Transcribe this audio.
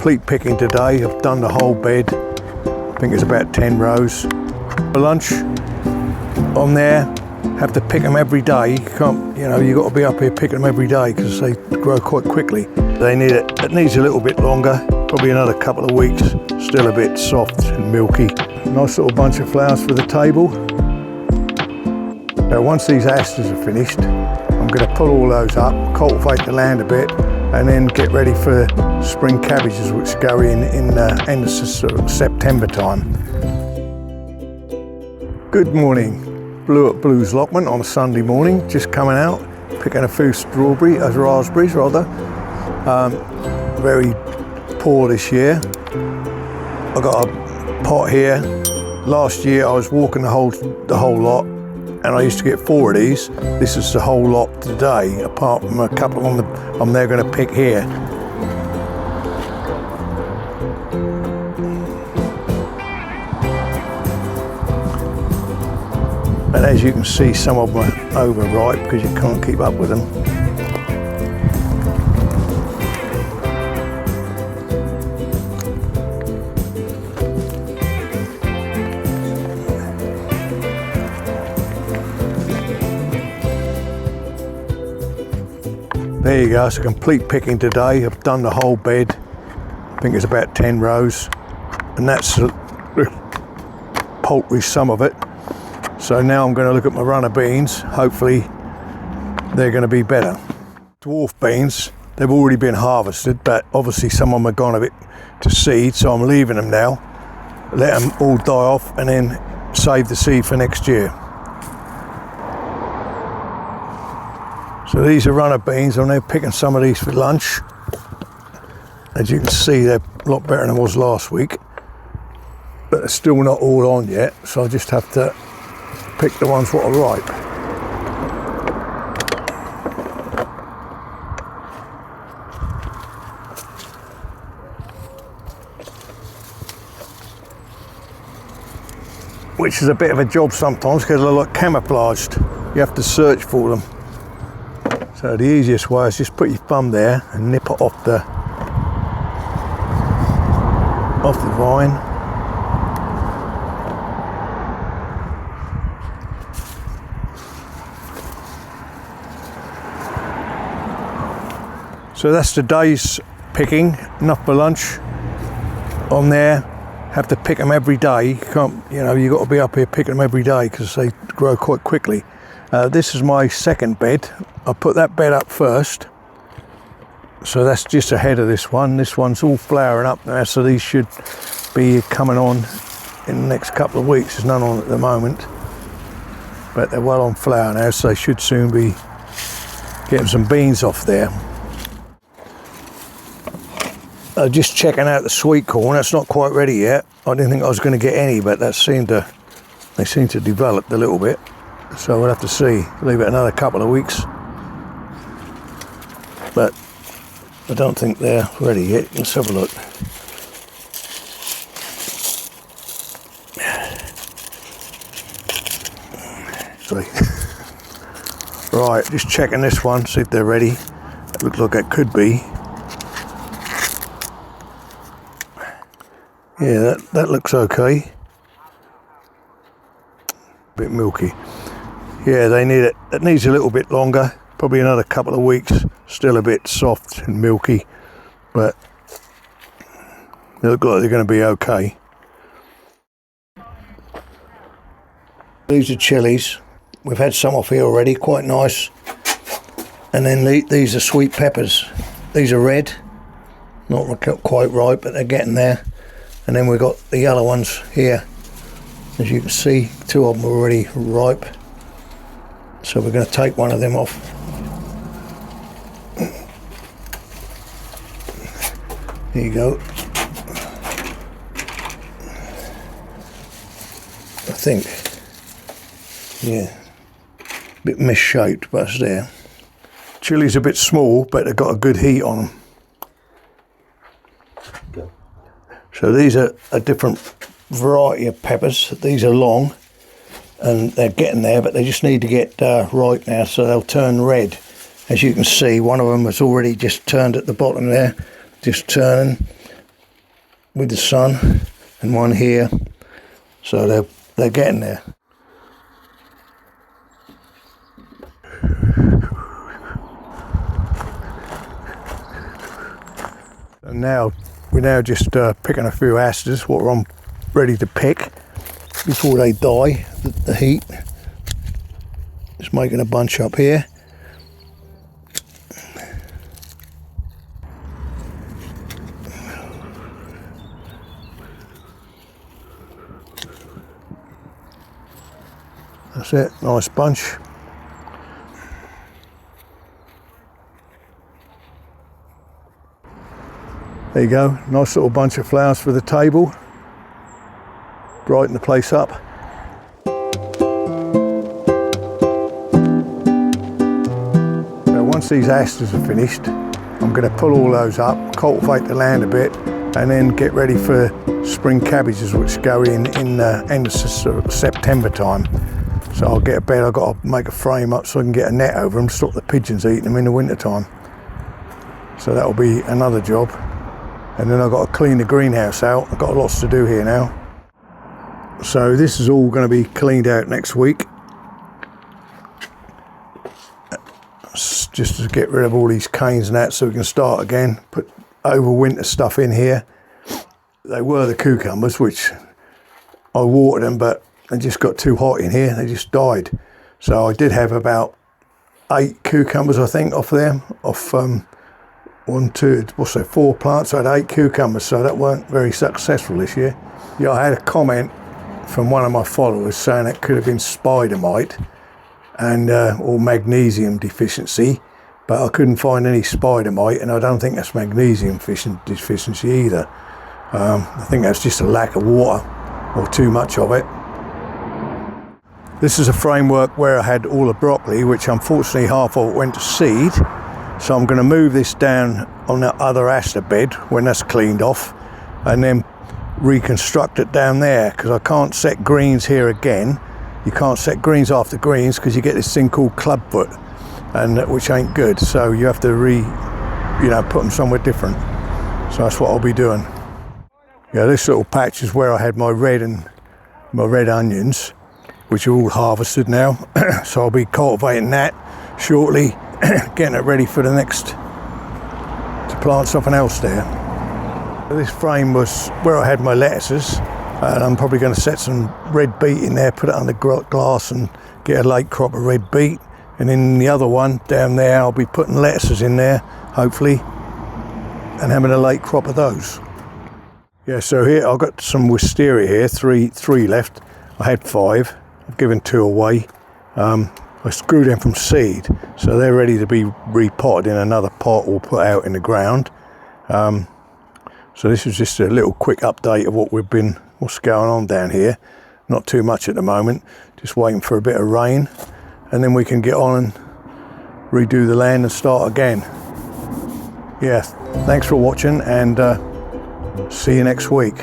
Complete picking today. I've done the whole bed. I think it's about 10 rows. For lunch on there, have to pick them every day. You can't, you got to be up here picking them every day because they grow quite quickly. They need it needs a little bit longer, probably another couple of weeks. Still a bit soft and milky. Nice little bunch of flowers for the table. Now once these asters are finished, I'm going to pull all those up, cultivate the land a bit, and then get ready for spring cabbages, which go in the end of September time. Good morning. Blues Allotment on a Sunday morning, just coming out, picking a few raspberries rather. Very poor this year. I got a pot here. Last year I was walking the whole lot, and I used to get 4 of these. This is the whole lot today, apart from a couple I'm now going to pick here. And as you can see, some of them are overripe because you can't keep up with them. There you go, it's a complete picking today. I've done the whole bed. I think it's about 10 rows. And that's the poultry, some of it. So now I'm going to look at my runner beans. Hopefully they're going to be better. Dwarf beans, they've already been harvested, but obviously some of them have gone a bit to seed, so I'm leaving them now. Let them all die off and then save the seed for next year. So these are runner beans. I'm now picking some of these for lunch. As you can see, they're a lot better than I was last week, but they're still not all on yet, so I just have to pick the ones that are ripe. Which is a bit of a job sometimes because they're like camouflaged. You have to search for them. So the easiest way is just put your thumb there and nip it off the vine. So that's the day's picking, enough for lunch on there. Have to pick them every day. You can't, you got to be up here picking them every day because they grow quite quickly. This is my second bed. I put that bed up first, so that's just ahead of this one. This one's all flowering up now, so these should be coming on in the next couple of weeks. There's none on at the moment, but they're well on flower now, so they should soon be getting some beans off there. Just checking out the sweetcorn. That's not quite ready yet. I didn't think I was going to get any, but they seem to develop a little bit. So we'll have to see. Leave it another couple of weeks. But I don't think they're ready yet. Let's have a look. Sorry. Right, just checking this one, see if they're ready. It looks like it could be. Yeah, that looks okay. A bit milky. Yeah, they need it. It needs a little bit longer, probably another couple of weeks. Still a bit soft and milky, but they look like they're going to be okay. These are chilies. We've had some off here already, quite nice. And then these are sweet peppers. These are red, not quite ripe, but they're getting there. And then we've got the yellow ones here. As you can see, 2 of them are already ripe. So we're going to take one of them off. Here you go. I think, yeah, a bit misshaped, but it's there. Chilies are a bit small, but they've got a good heat on them. So these are a different variety of peppers. These are long, and they're getting there, but they just need to get ripe now, so they'll turn red. As you can see, one of them has already just turned at the bottom there, just turning. with the sun and one here, so they're getting there. And now we're just picking a few asters, what I'm ready to pick before they die, the heat. Just making a bunch up here. That's it, nice bunch. There you go, nice little bunch of flowers for the table. Brighten the place up. So once these asters are finished, I'm going to pull all those up, cultivate the land a bit, and then get ready for spring cabbages, which go in the end of September time. So I'll get a bed, I've got to make a frame up so I can get a net over them to stop the pigeons eating them in the winter time. So that'll be another job. And then I've got to clean the greenhouse out. I've got lots to do here now. So this is all going to be cleaned out next week. Just to get rid of all these canes and that so we can start again. Put overwinter stuff in here. They were the cucumbers, which I watered them, but they just got too hot in here. They just died. So I did have about 8 cucumbers, I think, off them. Off 4 plants. I had 8 cucumbers, so that weren't very successful this year. Yeah, I had a comment from one of my followers saying it could have been spider mite and or magnesium deficiency, but I couldn't find any spider mite, and I don't think that's magnesium deficiency either. I think that's just a lack of water or too much of it. This is a framework where I had all the broccoli, which unfortunately half of it went to seed. So I'm going to move this down on that other aster bed when that's cleaned off, and then reconstruct it down there, because I can't set greens here again. You can't set greens after greens because you get this thing called clubfoot, and which ain't good. So you have to put them somewhere different. So that's what I'll be doing. Yeah, this little patch is where I had my red onions, which are all harvested now. So I'll be cultivating that shortly, getting it ready for the next, to plant something else there. This frame was where I had my lettuces, and I'm probably going to set some red beet in there, put it under glass and get a late crop of red beet. And in the other one down there, I'll be putting lettuces in there, hopefully, and having a late crop of those. Yeah, so here I've got some wisteria here, three left. I had 5. I've given 2 away. I screwed them from seed, so they're ready to be repotted in another pot or put out in the ground. So this is just a little quick update of what's going on down here. Not too much at the moment, just waiting for a bit of rain, and then we can get on and redo the land and start again. Yeah, thanks for watching, and see you next week.